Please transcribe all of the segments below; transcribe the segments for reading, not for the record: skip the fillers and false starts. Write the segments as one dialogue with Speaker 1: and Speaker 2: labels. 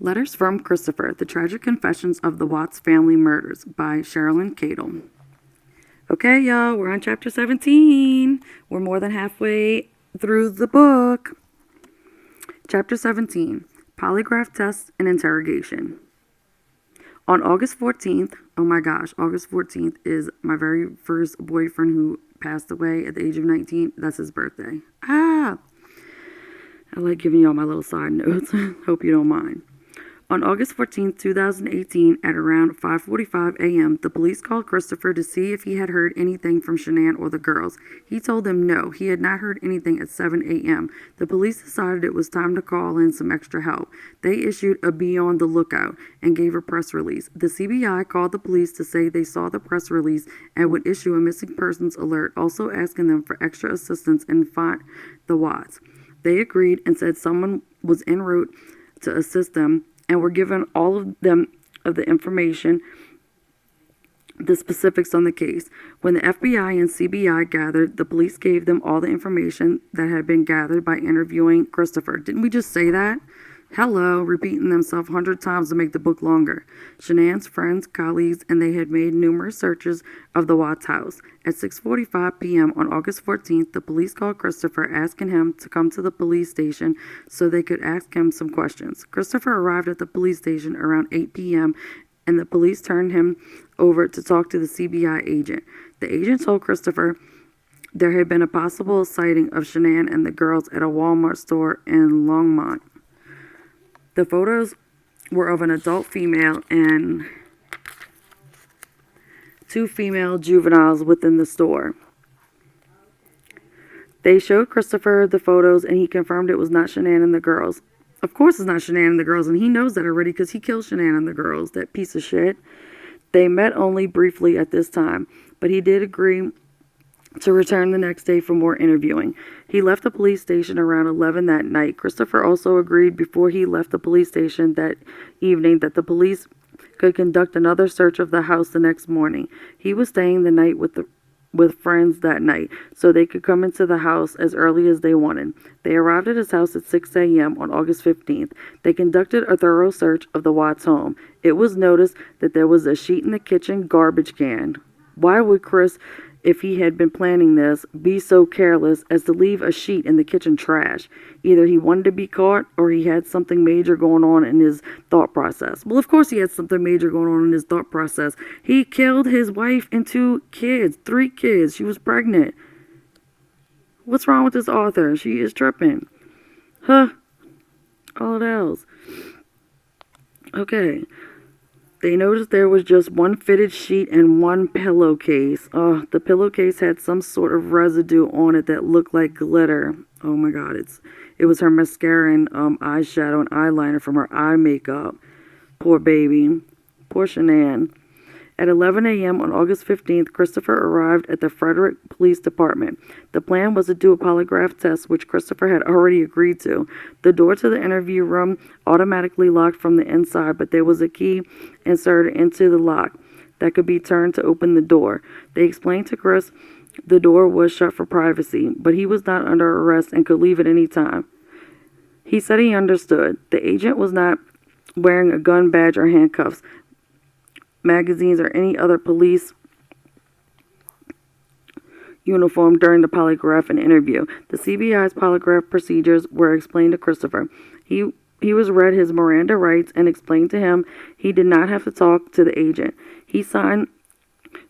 Speaker 1: Letters from Christopher, The Tragic Confessions of the Watts Family Murders by Sherilyn Cadle. Okay, y'all, we're on chapter 17. We're more than halfway through the book. Chapter 17, Polygraph Test and Interrogation. On August 14th, oh my gosh, August 14th is my very first boyfriend who passed away at the age of 19. That's his birthday. I like giving y'all my little side notes. Hope you don't mind. On August 14, 2018, at around 5:45 a.m., the police called Christopher to see if he had heard anything from Shanann or the girls. He told them no, he had not heard anything at 7 a.m. The police decided it was time to call in some extra help. They issued a be on the lookout and gave a press release. The CBI called the police to say they saw the press release and would issue a missing persons alert, also asking them for extra assistance in finding the Watts. They agreed and said someone was en route to assist them, and were given all of them of the information, the specifics on the case. When the FBI and CBI gathered, the police gave them all the information that had been gathered by interviewing Christopher. Didn't we just say that? Hello, repeating themselves 100 times to make the book longer. Shanann's friends, colleagues, and they had made numerous searches of the Watts house. At 6:45 p.m. on August 14th, the police called Christopher, asking him to come to the police station so they could ask him some questions. Christopher arrived at the police station around 8 p.m., and the police turned him over to talk to the CBI agent. The agent told Christopher there had been a possible sighting of Shanann and the girls at a Walmart store in Longmont. The photos were of an adult female and two female juveniles within the store. They showed Christopher the photos, and he confirmed it was not Shanann and the girls. Of course it's not Shanann and the girls, and he knows that already because he killed Shanann and the girls, that piece of shit. They met only briefly at this time, but he did agree to return the next day for more interviewing. He left the police station around 11 that night. Christopher also agreed before he left the police station that evening that the police could conduct another search of the house the next morning. He was staying the night with friends that night, so they could come into the house as early as they wanted. They arrived at his house at 6 a.m. on August 15th. They conducted a thorough search of the Watts home. It was noticed that there was a sheet in the kitchen garbage can. Why would Chris, if he had been planning this, be so careless as to leave a sheet in the kitchen trash? Either he wanted to be caught or he had something major going on in his thought process. Well, of course he had something major going on in his thought process. He killed his wife and 2 kids, 3 kids. She was pregnant. What's wrong with this author? She is tripping. Huh? All else. Okay. They noticed there was just one fitted sheet and one pillowcase. The pillowcase had some sort of residue on it that looked like glitter. Oh my god, it was her mascara and eyeshadow and eyeliner from her eye makeup. Poor baby. Poor Shanann. At 11 a.m. on August 15th, Christopher arrived at the Frederick Police Department. The plan was to do a polygraph test, which Christopher had already agreed to. The door to the interview room automatically locked from the inside, but there was a key inserted into the lock that could be turned to open the door. They explained to Chris the door was shut for privacy, but he was not under arrest and could leave at any time. He said he understood. The agent was not wearing a gun badge or handcuffs, magazines, or any other police uniform during the polygraph and interview. The CBI's polygraph procedures were explained to Christopher. He was read his Miranda rights and explained to him he did not have to talk to the agent. He signed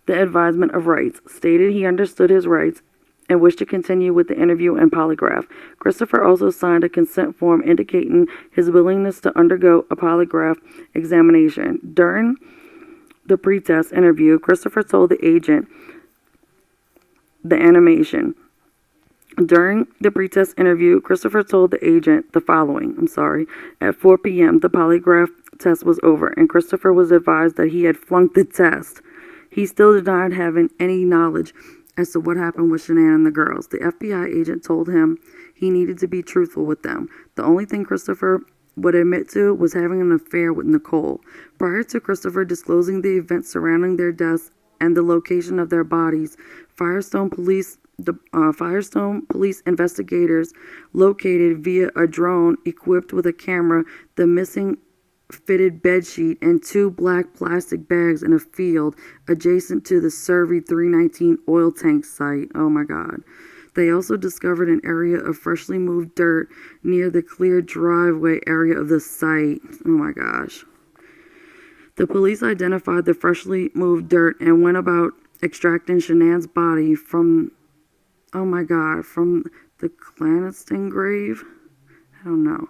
Speaker 1: the advisement of rights, stated he understood his rights, and wished to continue with the interview and polygraph. Christopher also signed a consent form indicating his willingness to undergo a polygraph examination. During the pretest interview, Christopher told the agent During the pretest interview, Christopher told the agent the following. At 4 p.m., the polygraph test was over, and Christopher was advised that he had flunked the test. He still denied having any knowledge as to what happened with Shanann and the girls. The FBI agent told him he needed to be truthful with them. The only thing Christopher would admit to was having an affair with Nicole. Prior to Christopher disclosing the events surrounding their deaths and the location of their bodies, Firestone police investigators located via a drone equipped with a camera the missing fitted bedsheet and 2 black plastic bags in a field adjacent to the Survey 319 oil tank site. Oh my God. They also discovered an area of freshly moved dirt near the cleared driveway area of the site. Oh my gosh. The police identified the freshly moved dirt and went about extracting Shanann's body from, oh my God, from the clandestine grave? I don't know.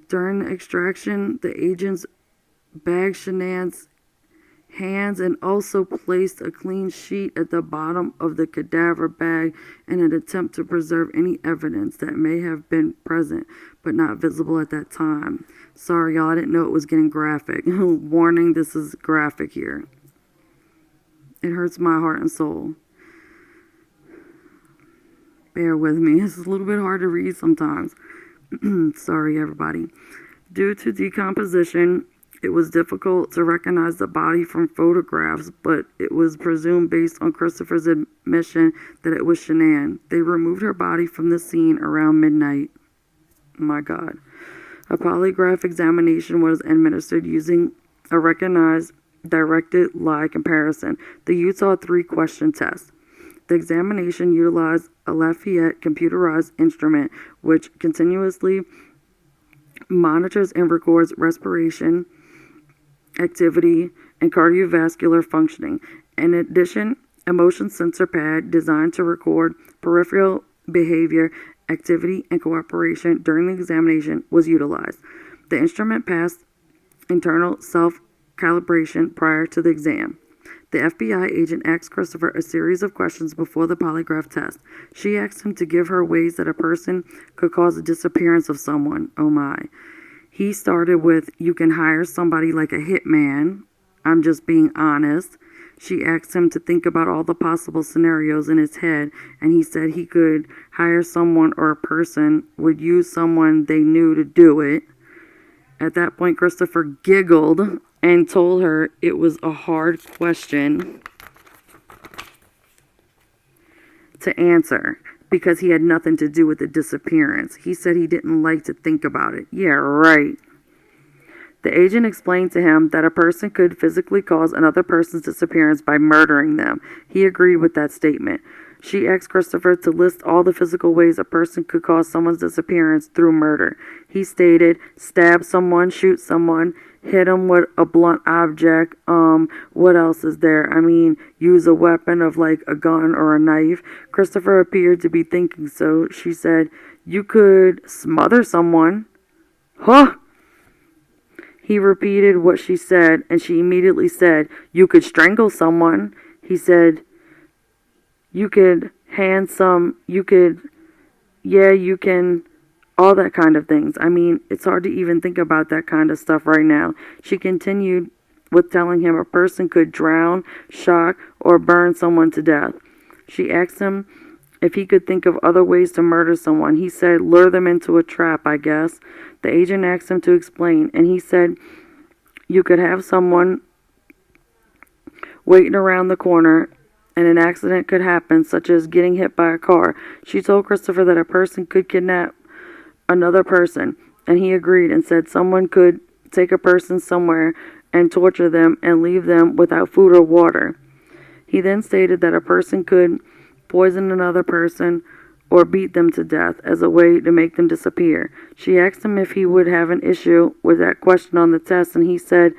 Speaker 1: During the extraction, the agents bagged Shanann's hands and also placed a clean sheet at the bottom of the cadaver bag in an attempt to preserve any evidence that may have been present but not visible at that time. Sorry, y'all, I didn't know it was getting graphic. Warning, this is graphic here. It hurts my heart and soul. Bear with me. It's a little bit hard to read sometimes. Sorry, everybody. Due to decomposition, it was difficult to recognize the body from photographs, but it was presumed based on Christopher's admission that it was Shanann. They removed her body from the scene around midnight. My God. A polygraph examination was administered using a recognized directed lie comparison, the Utah 3-question test. The examination utilized a Lafayette computerized instrument which continuously monitors and records respiration, activity, and cardiovascular functioning. In addition, a motion sensor pad designed to record peripheral behavior, activity, and cooperation during the examination was utilized. The instrument passed internal self-calibration prior to the exam. The FBI agent asked Christopher a series of questions before the polygraph test. She asked him to give her ways that a person could cause the disappearance of someone. Oh my. He started with, you can hire somebody like a hitman. I'm just being honest. She asked him to think about all the possible scenarios in his head, and he said he could hire someone or a person would use someone they knew to do it. At that point, Christopher giggled and told her it was a hard question to answer because he had nothing to do with the disappearance. He said he didn't like to think about it. Yeah, right. The agent explained to him that a person could physically cause another person's disappearance by murdering them. He agreed with that statement. She asked Christopher to list all the physical ways a person could cause someone's disappearance through murder. He stated, stab someone, shoot someone, hit them with a blunt object. What else is there? Use a weapon of like a gun or a knife. Christopher appeared to be thinking so. She said, you could smother someone. Huh? He repeated what she said, and she immediately said, you could strangle someone. He said, you could hand some, you can, all that kind of things. It's hard to even think about that kind of stuff right now. She continued with telling him a person could drown, shock, or burn someone to death. She asked him if he could think of other ways to murder someone. He said, lure them into a trap, I guess. The agent asked him to explain, and he said, you could have someone waiting around the corner and an accident could happen, such as getting hit by a car. She told Christopher that a person could kidnap another person, and he agreed and said someone could take a person somewhere and torture them and leave them without food or water. He then stated that a person could poison another person or beat them to death as a way to make them disappear. She asked him if he would have an issue with that question on the test, and he said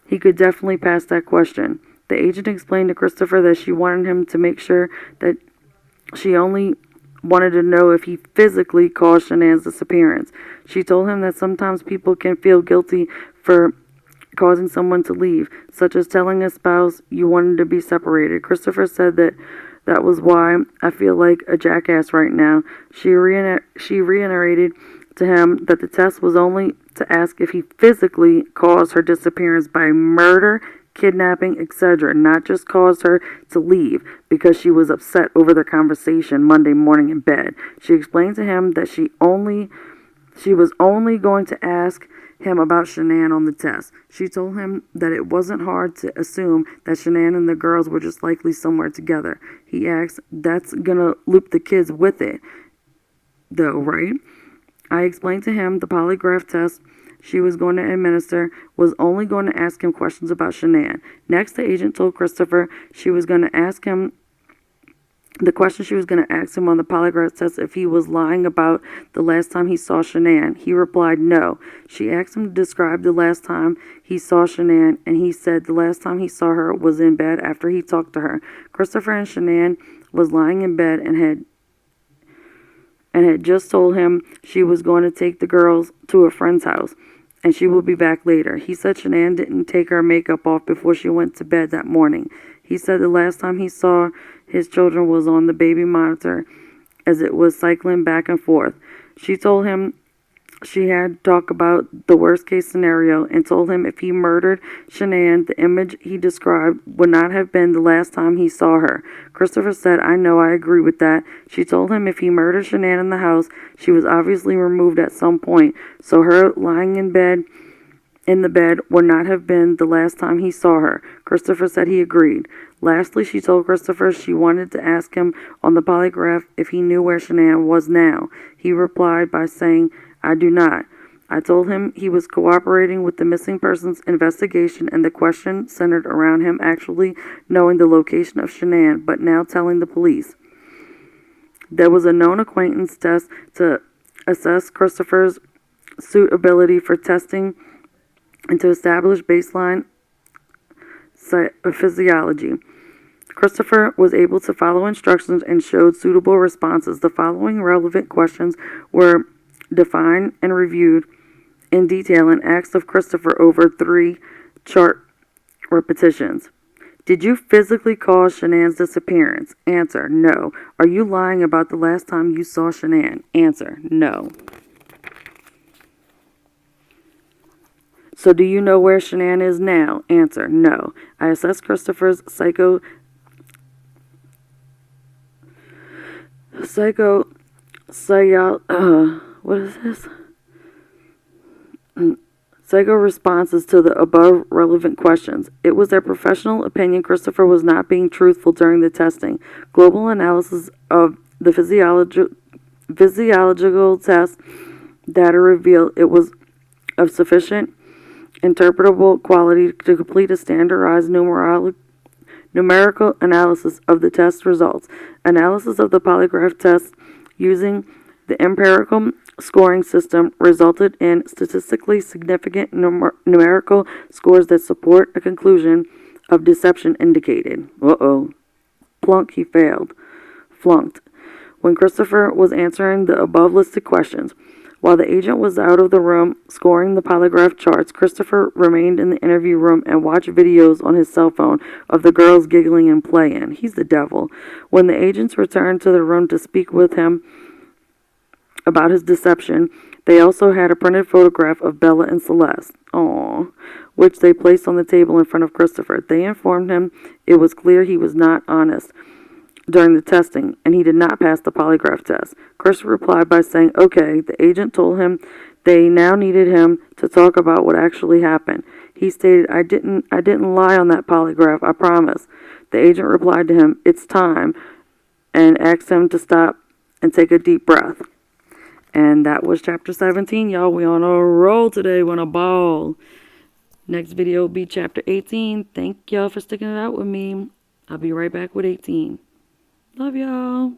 Speaker 1: he could definitely pass that question. The agent explained to Christopher that she wanted him to make sure that she only wanted to know if he physically caused Shanann's disappearance. She told him that sometimes people can feel guilty for causing someone to leave, such as telling a spouse you wanted to be separated. Christopher said that was why I feel like a jackass right now. She reiterated to him that the test was only to ask if he physically caused her disappearance by murder, kidnapping, etc., not just caused her to leave because she was upset over their conversation Monday morning in bed. She explained to him that she was only going to ask him about Shanann on the test. She told him that it wasn't hard to assume that Shanann and the girls were just likely somewhere together. He asked, that's gonna loop the kids with it, though, right? I explained to him the polygraph test she was going to administer was only going to ask him questions about Shanann. Next, the agent told Christopher she was going to ask him the question she was going to ask him on the polygraph test if he was lying about the last time he saw Shanann. He replied no. She asked him to describe the last time he saw Shanann, and he said the last time he saw her was in bed after he talked to her. Christopher and Shanann was lying in bed and had just told him she was going to take the girls to a friend's house and she will be back later. He said Shanann didn't take her makeup off before she went to bed that morning. He said the last time he saw his children was on the baby monitor as it was cycling back and forth. She told him she had talked about the worst case scenario and told him if he murdered Shanann, the image he described would not have been the last time he saw her. Christopher said, I know, I agree with that. She told him if he murdered Shanann in the house, she was obviously removed at some point, so her lying in the bed would not have been the last time he saw her. Christopher said he agreed. Lastly, she told Christopher she wanted to ask him on the polygraph if he knew where Shanann was now. He replied by saying, I do not. I told him he was cooperating with the missing persons investigation and the question centered around him actually knowing the location of Shanann, but now telling the police. There was a known acquaintance test to assess Christopher's suitability for testing and to establish baseline physiology. Christopher was able to follow instructions and showed suitable responses. The following relevant questions were defined and reviewed in detail and asked of Christopher over 3 chart repetitions. Did you physically cause Shanann's disappearance? Answer, no. Are you lying about the last time you saw Shanann? Answer, no. So do you know where Shanann is now? Answer, no. I assessed Christopher's psycho responses to the above relevant questions. It was their professional opinion Christopher was not being truthful during the testing. Global analysis of the physiological test data revealed it was of sufficient interpretable quality to complete a standardized numerical analysis of the test results. Analysis of the polygraph test using the empirical scoring system resulted in statistically significant numerical scores that support a conclusion of deception indicated. Plunk, he failed. Flunked. When Christopher was answering the above listed questions, while the agent was out of the room scoring the polygraph charts, Christopher remained in the interview room and watched videos on his cell phone of the girls giggling and playing. He's the devil. When the agents returned to the room to speak with him about his deception, they also had a printed photograph of Bella and Celeste, which they placed on the table in front of Christopher. They informed him it was clear he was not honest during the testing, and he did not pass the polygraph test. Christopher replied by saying, okay. The agent told him they now needed him to talk about what actually happened. He stated, I didn't lie on that polygraph, I promise. The agent replied to him, it's time, and asked him to stop and take a deep breath. And that was chapter 17, y'all. We on a roll today. We on a ball. Next video will be chapter 18. Thank y'all for sticking it out with me. I'll be right back with 18. Love y'all.